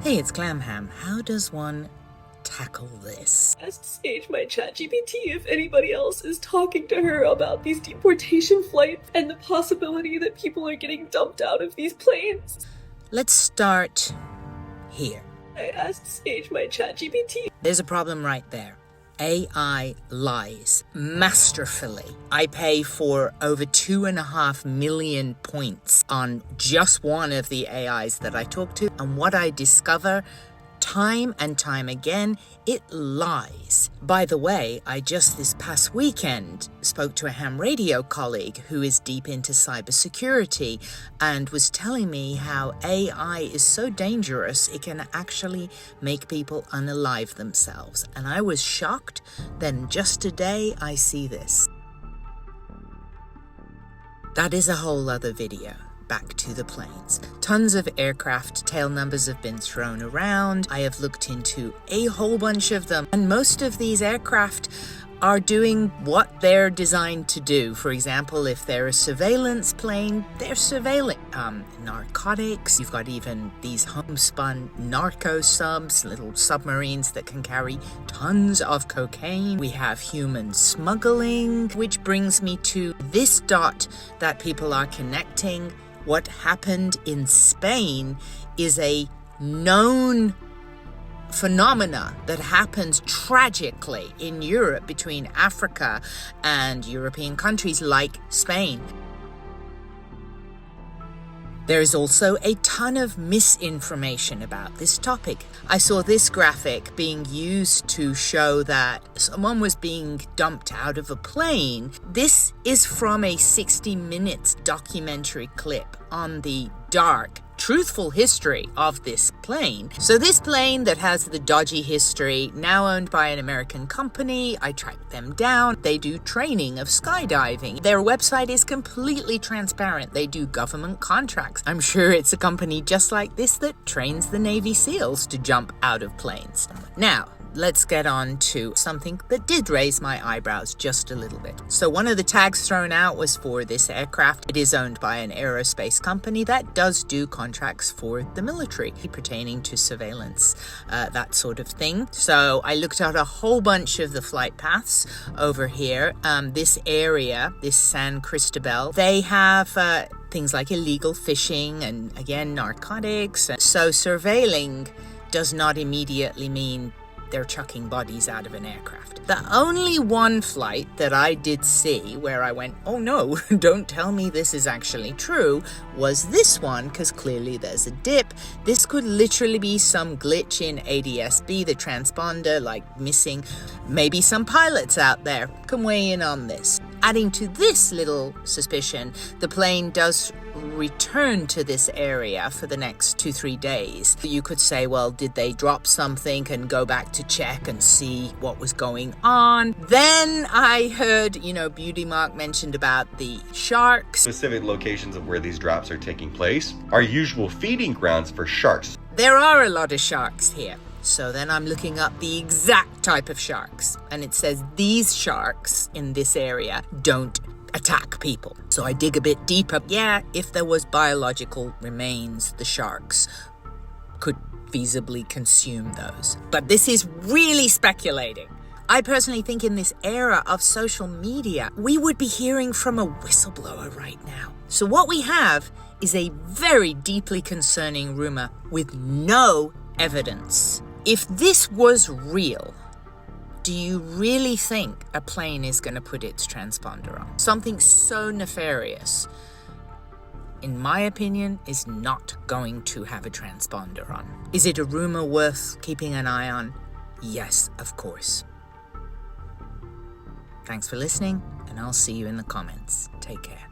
Hey, it's Glamham. How does one tackle this? Asked Sage, my ChatGPT, if anybody else is talking to her about these deportation flights and the possibility that people are getting dumped out of these planes. Let's start here. I asked Sage, my ChatGPT. There's a problem right there. AI lies masterfully. I pay for over 2.5 million points on just one of the AIs that I talk to, and what I discover time and time again, it lies. By the way, I just this past weekend spoke to a ham radio colleague who is deep into cybersecurity and was telling me how AI is so dangerous it can actually make people unalive themselves. And I was shocked. Then just today I see this. That is a whole other video. Back to the planes. Tons of aircraft tail numbers have been thrown around. I have looked into a whole bunch of them, and most of these aircraft are doing what they're designed to do. For example, if they're a surveillance plane, they're surveilling narcotics. You've got even these homespun narco subs, little submarines that can carry tons of cocaine. We have human smuggling, which brings me to this dot that people are connecting. What happened in Spain is a known phenomena that happens tragically in Europe between Africa and European countries like Spain. There is also a ton of misinformation about this topic. I saw this graphic being used to show that someone was being dumped out of a plane. This is from a 60 Minutes documentary clip on the dark, truthful history of this plane. So this plane that has the dodgy history, now owned by an American company, I tracked them down. They do training of skydiving. Their website is completely transparent. They do government contracts. I'm sure it's a company just like this that trains the Navy SEALs to jump out of planes. Now, let's get on to something that did raise my eyebrows just a little bit. So one of the tags thrown out was for this aircraft. It is owned by an aerospace company that does do contracts for the military pertaining to surveillance, that sort of thing. So I looked at a whole bunch of the flight paths over here. This area, this San Cristobal, they have things like illegal fishing and, again, narcotics. So surveilling does not immediately mean they're chucking bodies out of an aircraft. The only one flight that I did see where I went, oh no, don't tell me this is actually true, was this one, because clearly there's a dip. This could literally be some glitch in ADS-B, the transponder, like missing. Maybe some pilots out there can weigh in on this. Adding to this little suspicion, the plane does return to this area for the next 2-3 days. You could say, well, did they drop something and go back to check and see what was going on? Then I heard, Beauty Mark mentioned about the sharks. Specific locations of where these drops are taking place are usual feeding grounds for sharks. There are a lot of sharks here. So then I'm looking up the exact type of sharks, and it says these sharks in this area don't attack people. So I dig a bit deeper. Yeah, if there was biological remains, the sharks could feasibly consume those. But this is really speculating. I personally think in this era of social media, we would be hearing from a whistleblower right now. So what we have is a very deeply concerning rumor with no evidence. If this was real, do you really think a plane is going to put its transponder on? Something so nefarious, in my opinion, is not going to have a transponder on. Is it a rumor worth keeping an eye on? Yes, of course. Thanks for listening, and I'll see you in the comments. Take care.